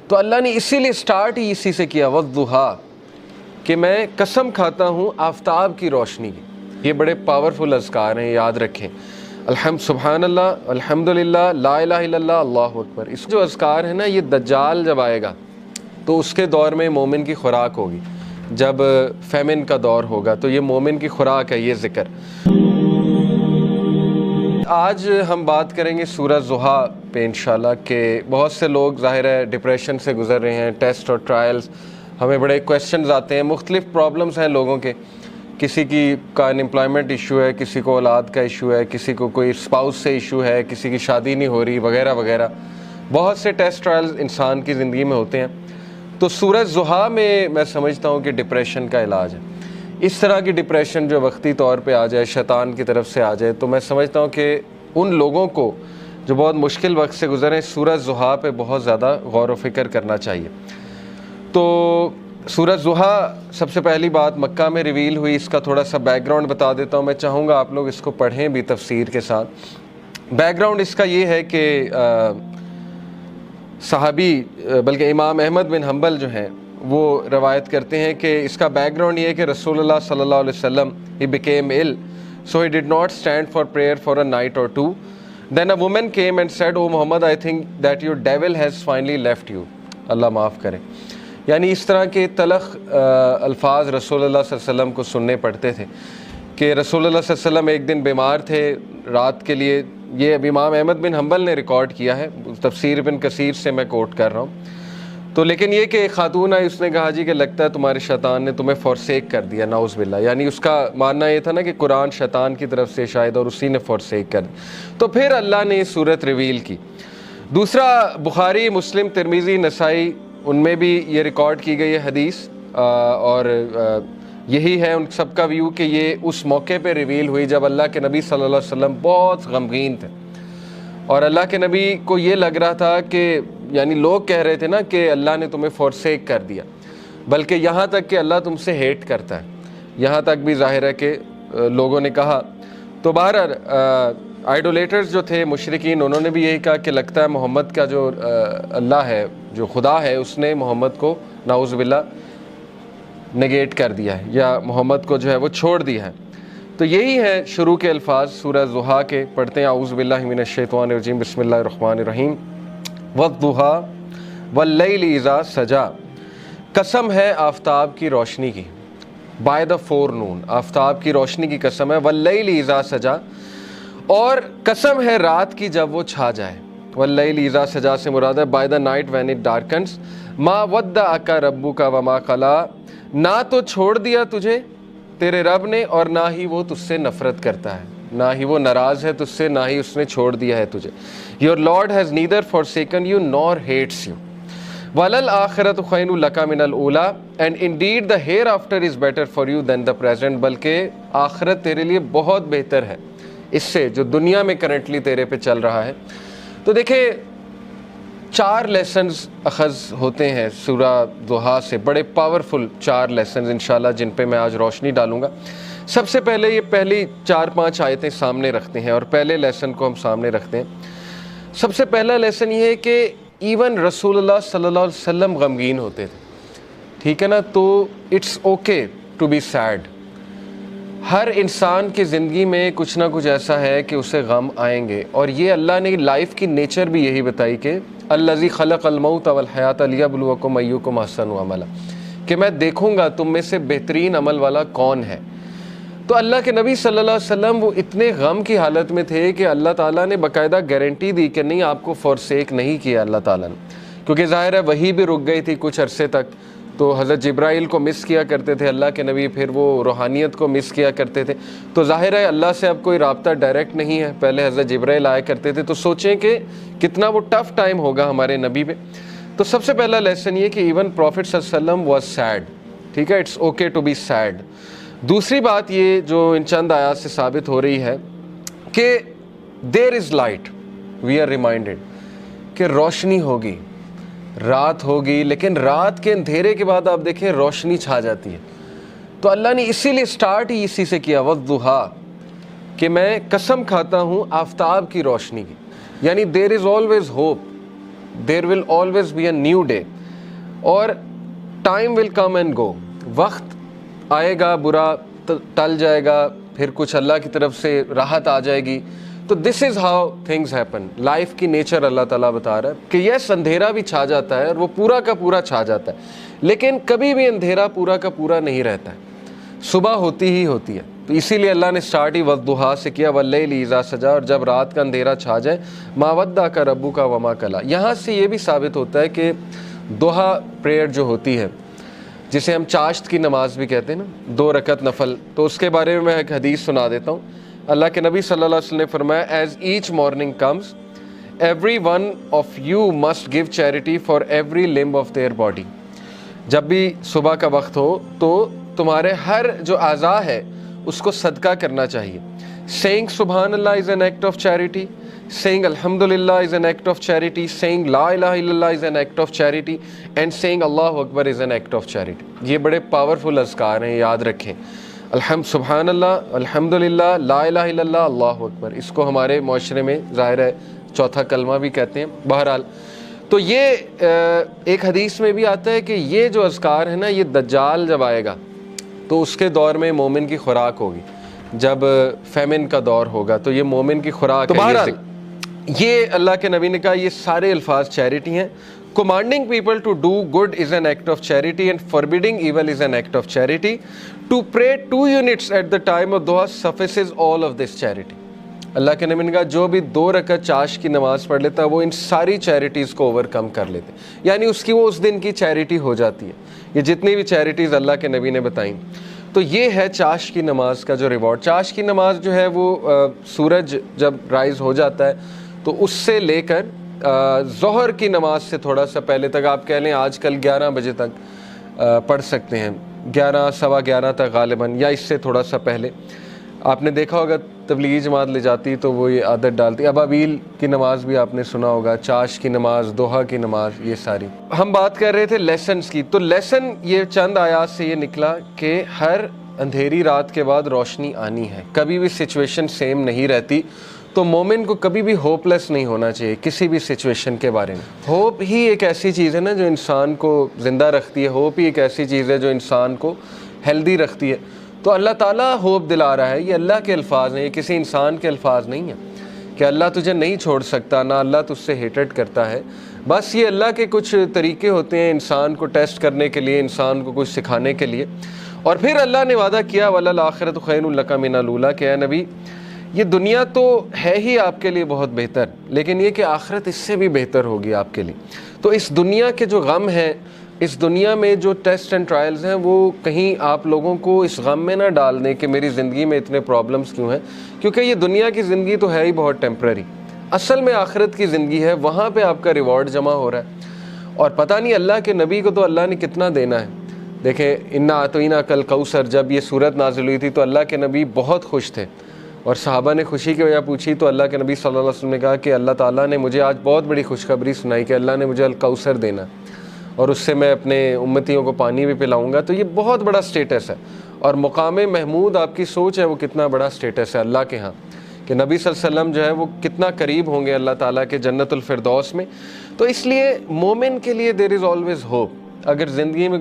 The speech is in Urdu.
تو اللہ نے اسی لیے سٹارٹ ہی اسی سے کیا، والضحیٰ، کہ میں قسم کھاتا ہوں آفتاب کی روشنی کی۔ یہ بڑے پاورفل اذکار ہیں، یاد رکھیں۔ سبحان اللہ، الحمدللہ، لا الہ الا اللہ، اللہ اکبر۔ اس جو اذکار ہیں نا، یہ دجال جب آئے گا تو اس کے دور میں مومن کی خوراک ہوگی، جب فیمن کا دور ہوگا تو یہ مومن کی خوراک ہے یہ ذکر۔ آج ہم بات کریں گے سورہ ضحیٰ پہ انشاءاللہ، کہ بہت سے لوگ ظاہر ہے ڈپریشن سے گزر رہے ہیں، ٹیسٹ اور ٹرائلز، ہمیں بڑے کویسچنز آتے ہیں، مختلف پرابلمز ہیں لوگوں کے، کسی کا انمپلائمنٹ ایشو ہے، کسی کو اولاد کا ایشو ہے، کسی کو کوئی اسپاؤس سے ایشو ہے، کسی کی شادی نہیں ہو رہی وغیرہ وغیرہ، بہت سے ٹیسٹ ٹرائلز انسان کی زندگی میں ہوتے ہیں۔ تو سورہ ضحیٰ میں سمجھتا ہوں کہ ڈپریشن کا علاج ہے۔ اس طرح کی ڈپریشن جو وقتی طور پہ آ جائے، شیطان کی طرف سے آ جائے، تو میں سمجھتا ہوں کہ ان لوگوں کو جو بہت مشکل وقت سے گزرے، سورہ ضحیٰ پہ بہت زیادہ غور و فکر کرنا چاہیے۔ تو سورہ ضحیٰ سب سے پہلی بات مکہ میں ریویل ہوئی، اس کا تھوڑا سا بیک گراؤنڈ بتا دیتا ہوں، میں چاہوں گا آپ لوگ اس کو پڑھیں بھی تفسیر کے ساتھ۔ بیک گراؤنڈ اس کا یہ ہے کہ صحابی بلکہ امام احمد بن حنبل جو ہیں وہ روایت کرتے ہیں کہ اس کا بیک گراؤنڈ یہ ہے کہ رسول اللہ صلی اللہ علیہ وسلم he became ill so he did not stand for prayer for a night or two. Then a woman came and said, "Oh Muhammad, I think that your devil has finally left you." اللہ معاف کرے۔ یعنی اس طرح کے تلخ الفاظ رسول اللہ صلی اللہ علیہ وسلم کو سننے پڑتے تھے کہ رسول اللہ صلی اللہ علیہ وسلم ایک دن بیمار تھے رات کے لیے۔ یہ اب امام احمد بن حنبل نے ریکارڈ کیا ہے، تفسیر ابن کثیر سے میں کوٹ کر رہا ہوں۔ تو لیکن یہ کہ ایک خاتون آئی، اس نے کہا جی کہ لگتا ہے تمہارے شیطان نے تمہیں فورسیک کر دیا، نعوذ باللہ۔ یعنی اس کا ماننا یہ تھا نا کہ قرآن شیطان کی طرف سے شاید، اور اسی نے فورسیک کر دیا۔ تو پھر اللہ نے یہ صورت ریویل کی۔ دوسرا، بخاری، مسلم، ترمذی، نسائی، ان میں بھی یہ ریکارڈ کی گئی ہے حدیث، اور یہی ہے ان سب کا ویو کہ یہ اس موقع پہ ریویل ہوئی جب اللہ کے نبی صلی اللہ علیہ وسلم بہت غمگین تھے، اور اللہ کے نبی کو یہ لگ رہا تھا کہ یعنی لوگ کہہ رہے تھے نا کہ اللہ نے تمہیں فورسیک کر دیا، بلکہ یہاں تک کہ اللہ تم سے ہیٹ کرتا ہے، یہاں تک بھی ظاہر ہے کہ لوگوں نے کہا۔ تو بہرحال آئیڈولیٹرز جو تھے، مشرکین، انہوں نے بھی یہی کہا کہ لگتا ہے محمد کا جو اللہ ہے، جو خدا ہے، اس نے محمد کو نعوذ باللہ نگیٹ کر دیا ہے، یا محمد کو جو ہے وہ چھوڑ دیا ہے۔ تو یہی ہے شروع کے الفاظ سورہ ضحیٰ کے، پڑھتے ہیں اعوذ باللہ من الشیطان الرجیم، بسم اللہ الرحمن الرحیم۔ والضحیٰ واللیل اذا سجا، قسم ہے آفتاب کی روشنی کی، بائی دا فور نون، آفتاب کی روشنی کی قسم ہے، واللیل اذا سجا، اور قسم ہے رات کی جب وہ چھا جائے۔ واللیل اذا سجا سے مراد ہے by the night when it darkness, ما ودعک ربک وما قلی، نہ تو چھوڑ دیا تجھے تیرے رب نے، اور نہ ہی وہ تجھ سے نفرت کرتا ہے، نہ ہی وہ ناراض ہے تجھ سے، نہ ہی اس نے چھوڑ دیا ہے تجھے۔ Your Lord has neither forsaken you nor hates you. وَلَلْآخِرَةُ خَيْرٌ لَكَ مِنَ الْأُولَىٰ، and indeed the hereafter is better for you than the present، بلکہ آخرت تیرے لیے بہت بہتر ہے اس سے جو دنیا میں کرنٹلی تیرے پہ چل رہا ہے۔ تو دیکھیں 4 لیسنز اخذ ہوتے ہیں سورہ ضحیٰ سے، بڑے پاورفل 4 لیسنز انشاءاللہ، جن پہ میں آج روشنی ڈالوں گا۔ سب سے پہلے یہ پہلی 4-5 آیتیں سامنے رکھتے ہیں، اور پہلے لیسن کو ہم سامنے رکھتے ہیں۔ سب سے پہلا لیسن یہ ہے کہ ایون رسول اللہ صلی اللہ علیہ وسلم غمگین ہوتے تھے، ٹھیک ہے نا؟ تو it's okay to be sad. ہر انسان کی زندگی میں کچھ نہ کچھ ایسا ہے کہ اسے غم آئیں گے، اور یہ اللہ نے لائف کی نیچر بھی یہی بتائی کہ الذی خلق الموت والحیات لیبلوکم ایکم احسن عملا، کہ میں دیکھوں گا تم میں سے بہترین عمل والا کون ہے۔ تو اللہ کے نبی صلی اللہ علیہ وسلم وہ اتنے غم کی حالت میں تھے کہ اللہ تعالیٰ نے باقاعدہ گارنٹی دی کہ نہیں، آپ کو فورسیک نہیں کیا اللہ تعالیٰ نے، کیونکہ ظاہر ہے وہی بھی رک گئی تھی کچھ عرصے تک، تو حضرت جبرائیل کو مس کیا کرتے تھے اللہ کے نبی، پھر وہ روحانیت کو مس کیا کرتے تھے، تو ظاہر ہے اللہ سے اب کوئی رابطہ ڈائریکٹ نہیں ہے، پہلے حضرت جبرائیل آیا کرتے تھے، تو سوچیں کہ کتنا وہ ٹف ٹائم ہوگا ہمارے نبی پہ۔ تو سب سے پہلا لیسن یہ کہ ایون پروفٹ صلی اللہ علیہ وسلم واز سیڈ، ٹھیک ہے، it's okay to be sad. دوسری بات یہ جو ان چند آیات سے ثابت ہو رہی ہے کہ there is light, we are reminded کہ روشنی ہوگی، رات ہوگی، لیکن رات کے اندھیرے کے بعد آپ دیکھیں روشنی چھا جاتی ہے۔ تو اللہ نے اسی لیے سٹارٹ ہی اسی سے کیا، والضحیٰ، کہ میں قسم کھاتا ہوں آفتاب کی روشنی کی، یعنی there is always hope, there will always be a new day. اور time will come and go, وقت آئے گا، برا ٹل جائے گا، پھر کچھ اللہ کی طرف سے راحت آ جائے گی. تو this is how things happen. Life کی نیچر اللہ تعالیٰ بتا رہا ہے کہ یس اندھیرا بھی چھا جاتا ہے اور وہ پورا کا پورا چھا جاتا ہے، لیکن کبھی بھی اندھیرا پورا کا پورا نہیں رہتا ہے، صبح ہوتی ہی ہوتی ہے. تو اسی لیے اللہ نے سٹارٹ ہی والضحیٰ سے کیا، واللیل اذا سجا، اور جب رات کا اندھیرا چھا جائے، ما ودعک ربک وما قلی. یہاں سے یہ بھی ثابت ہوتا ہے کہ ضحیٰ پریئر جو ہوتی ہے، جسے ہم چاشت کی نماز بھی کہتے ہیں نا، 2 رکعت نفل، تو اس کے بارے میں ایک حدیث سنا دیتا ہوں. اللہ کے نبی صلی اللہ علیہ وسلم نے فرمایا، as each morning comes every one of you must give charity for every limb of their body. جب بھی صبح کا وقت ہو تو تمہارے ہر جو اعضاء ہے اس کو صدقہ کرنا چاہیے. سیئنگ سبحان اللہ is an act of charity, saying alhamdulillah is an act of charity, saying la ilaha illallah is an act of charity, and saying Allahu Akbar is an act of charity. یہ بڑے پاورفل اذکار ہیں، یاد رکھیں. سبحان اللہ، الحمدللہ، لا الہ الا اللہ، اللہ اکبر. اس کو ہمارے معاشرے میں ظاہر ہے چوتھا کلمہ بھی کہتے ہیں. بہرحال تو یہ ایک حدیث میں بھی آتا ہے کہ یہ جو اذکار ہے نا، یہ دجال جب آئے گا تو اس کے دور میں مومن کی خوراک ہوگی. جب فیمن کا دور ہوگا تو یہ مومن کی خوراک. تو بہرحال یہ اللہ کے نبی نے کہا یہ سارے الفاظ چیریٹی ہیں. Commanding people to do good is an act of charity and forbidding evil is an act of charity. To pray 2 units at the time of duha suffices all of this charity. اللہ کے نبی نے کہا جو بھی 2 رکعت چاش کی نماز پڑھ لیتا ہے وہ ان ساری چیریٹیز کو اوور کم کر لیتے ہیں، یعنی اس کی وہ اس دن کی چیریٹی ہو جاتی ہے. یہ جتنی بھی چیریٹیز اللہ کے نبی نے بتائیں. تو یہ ہے چاش کی نماز کا جو ریوارڈ. چاش کی نماز جو ہے وہ سورج جب رائز ہو جاتا ہے تو اس سے لے کر ظہر کی نماز سے تھوڑا سا پہلے تک، آپ کہہ لیں آج کل 11 بجے تک پڑھ سکتے ہیں، 11 سوا 11 تک غالباً، یا اس سے تھوڑا سا پہلے. آپ نے دیکھا ہوگا تبلیغی جماعت لے جاتی تو وہ یہ عادت ڈالتی. ابابیل کی نماز بھی آپ نے سنا ہوگا، چاش کی نماز، دوحہ کی نماز، یہ ساری. ہم بات کر رہے تھے لیسنز کی. تو لیسن یہ چند آیات سے یہ نکلا کہ ہر اندھیری رات کے بعد روشنی آنی ہے. کبھی بھی سچویشن سیم نہیں رہتی. تو مومن کو کبھی بھی ہوپ لیس نہیں ہونا چاہیے کسی بھی سچویشن کے بارے میں. ہوپ ہی ایک ایسی چیز ہے نا جو انسان کو زندہ رکھتی ہے. ہوپ ہی ایک ایسی چیز ہے جو انسان کو ہیلدی رکھتی ہے. تو اللہ تعالیٰ ہوپ دلا رہا ہے. یہ اللہ کے الفاظ ہیں، یہ کسی انسان کے الفاظ نہیں ہیں کہ اللہ تجھے نہیں چھوڑ سکتا، نہ اللہ تجھ سے ہیٹڈ کرتا ہے. بس یہ اللہ کے کچھ طریقے ہوتے ہیں انسان کو ٹیسٹ کرنے کے لیے، انسان کو کچھ سکھانے کے لیے. اور پھر اللہ نے وعدہ کیا وَلَلْآخِرَةُ خَيْرٌ لَكَ مِنَ الْأُولَىٰ، کہ اے نبی یہ دنیا تو ہے ہی آپ کے لیے بہت بہتر، لیکن یہ کہ آخرت اس سے بھی بہتر ہوگی آپ کے لیے. تو اس دنیا کے جو غم ہیں، اس دنیا میں جو ٹیسٹ اینڈ ٹرائلز ہیں، وہ کہیں آپ لوگوں کو اس غم میں نہ ڈال دیں کہ میری زندگی میں اتنے پرابلمس کیوں ہیں، کیونکہ یہ دنیا کی زندگی تو ہے ہی بہت ٹیمپرری. اصل میں آخرت کی زندگی ہے، وہاں پہ آپ کا ریوارڈ جمع ہو رہا ہے. اور پتہ نہیں اللہ کے نبی کو تو اللہ نے کتنا دینا ہے. دیکھیں انا اعطیناک کل کوثر، جب یہ صورت نازل ہوئی تھی تو اللہ کے نبی بہت خوش تھے، اور صحابہ نے خوشی کی وجہ پوچھی تو اللہ کے نبی صلی اللہ علیہ وسلم نے کہا کہ اللہ تعالیٰ نے مجھے آج بہت بڑی خوشخبری سنائی کہ اللہ نے مجھے الکوثر دینا اور اس سے میں اپنے امتیوں کو پانی بھی پلاؤں گا. تو یہ بہت بڑا سٹیٹس ہے، اور مقام محمود آپ کی سوچ ہے وہ کتنا بڑا سٹیٹس ہے اللہ کے ہاں، کہ نبی صلی اللہ علیہ وسلم جو ہے وہ کتنا قریب ہوں گے اللہ تعالیٰ کے جنت الفردوس میں. تو اس لیے مومن کے لیے دیر از آلویز ہوپ. اگر زندگی میں